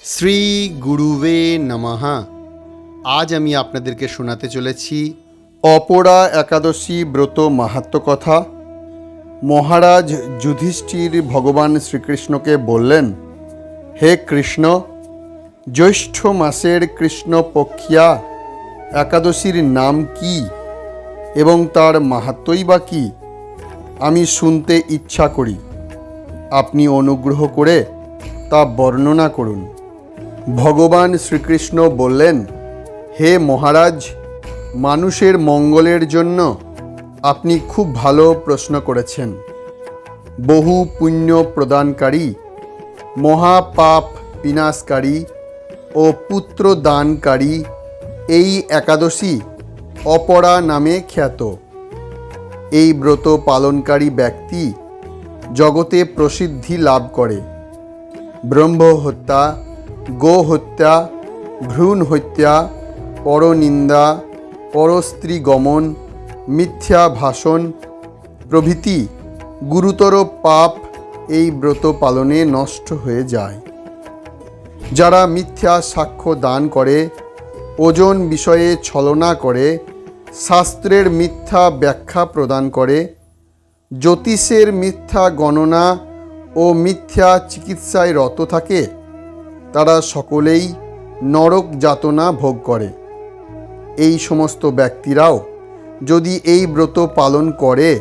শ্রী গুরুবে নমঃ। আজ আমি আপনাদেরকে শোনাতে চলেছি অপরা একাদশী ব্রত মাহাত্ম্য কথা। মহারাজ যুধিষ্ঠির ভগবান শ্রীকৃষ্ণকে বললেন, হে কৃষ্ণ, জ্যৈষ্ঠ মাসের কৃষ্ণপক্ষিয়া একাদশীর নাম কি এবং তার মাহাত্ম্যই বা কী আমি শুনতে ইচ্ছা করি। আপনি অনুগ্রহ করে তা বর্ণনা করুন। ভগবান শ্রীকৃষ্ণ বললেন, হে মহারাজ, মানুষের মঙ্গলের জন্য আপনি খুব ভালো প্রশ্ন করেছেন। বহু পুণ্য প্রদানকারী, মহাপাপ বিনাশকারী ও পুত্র দানকারী এই একাদশী অপরা নামে খ্যাত। এই ব্রত পালনকারী ব্যক্তি জগতে প্রসিদ্ধি লাভ করে। ব্রহ্ম হত্যা, গো হত্যা, ভ্রূণ হত্যা, পরনিন্দা, পরস্ত্রী গমন, মিথ্যা ভাষণ প্রভৃতি গুরুতর পাপ এই ব্রত পালনে নষ্ট হয়ে যায়। যারা মিথ্যা সাক্ষ্য দান করে, ওজন বিষয়ে ছলনা করে, শাস্ত্রের মিথ্যা ব্যাখ্যা প্রদান করে, জ্যোতিষের মিথ্যা গণনা ও মিথ্যা চিকিৎসায় রত থাকে, তারা সকলেই নরক যাতনা ভোগ করে। এই সমস্ত ব্যক্তিরাও যদি এই ব্রত পালন করে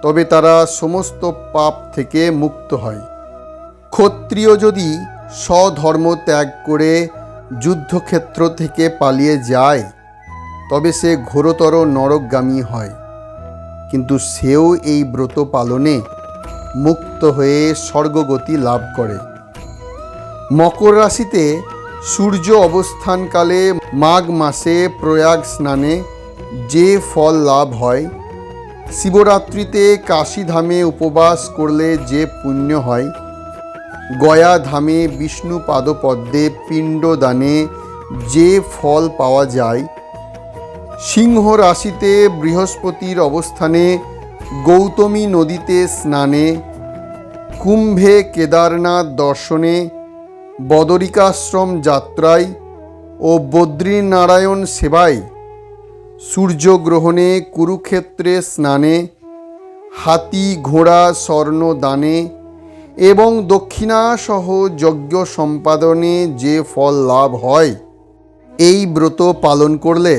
তবে তারা সমস্ত পাপ থেকে মুক্ত হয়। ক্ষত্রিয় যদি স্বধর্ম ত্যাগ করে যুদ্ধক্ষেত্র থেকে পালিয়ে যায় তবে সে ঘোরতর নরকগামী হয়, কিন্তু সেও এই ব্রত পালনে মুক্ত হয়ে স্বর্গগতি লাভ করে। মকর রাশিতে সূর্য অবস্থানকালে মাঘ মাসে প্রয়াগ স্নানে যে ফল লাভ হয়, শিবরাত্রিতে কাশীধামে উপবাস করলে যে পুণ্য হয়, গয়া ধামে বিষ্ণু পাদপদ্মে পিণ্ডদানে যে ফল পাওয়া যায়, সিংহ রাশিতে বৃহস্পতির অবস্থানে গৌতমী নদীতে স্নানে, কুম্ভে কেদারনাথ দর্শনে, বদরিকাশ্রম যাত্রায় ও বদ্রীনারায়ণ সেবায়, সূর্যগ্রহণে কুরুক্ষেত্রে স্নানে, হাতি ঘোড়া স্বর্ণ দানে এবং দক্ষিণাসহ যজ্ঞ সম্পাদনে যে ফল লাভ হয়, এই ব্রত পালন করলে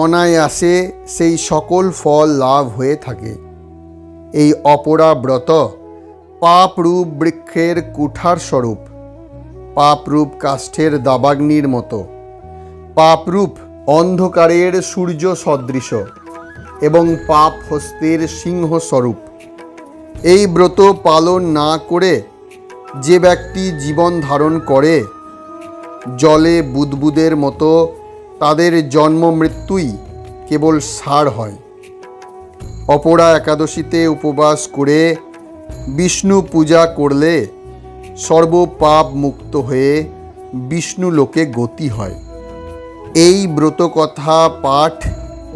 অনায়াসে সেই সকল ফল লাভ হয়ে থাকে। এই অপরা ব্রত পাপরূপ বৃক্ষের কুঠার স্বরূপ, পাপরূপ কাষ্ঠের দাবাগ্নির মতো, পাপরূপ অন্ধকারের সূর্য সদৃশ এবং পাপ হস্তের সিংহ স্বরূপ। এই ব্রত পালন না করে যে ব্যক্তি জীবন ধারণ করে, জলে বুদবুদের মতো তাদের জন্ম মৃত্যুই কেবল সার হয়। অপরা একাদশীতে উপবাস করে বিষ্ণু পূজা করলে সর্বপাপ মুক্ত হয়ে বিষ্ণু লোকে গতি হয়। এই ব্রতকথা পাঠ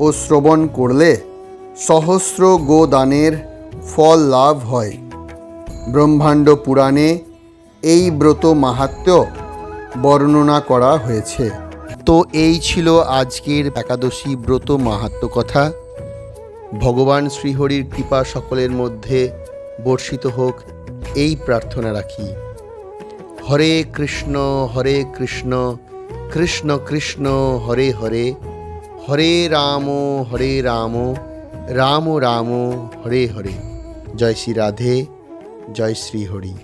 ও শ্রবণ করলে সহস্র গোদানের ফল লাভ হয়। ব্রহ্মাণ্ড পুরাণে এই ব্রত মাহাত্ম্য বর্ণনা করা হয়েছে। তো এই ছিল আজকের একাদশী ব্রত মাহাত্ম্য কথা। ভগবান শ্রীহরির কৃপা সকলের মধ্যে বর্ষিত হোক, এই প্রার্থনা রাখি। হরে কৃষ্ণ কৃষ্ণ কৃষ্ণ হরে হরে, হরে রাম রাম রাম হরে হরে। জয় শ্রী রাধে, জয় শ্রী হরি।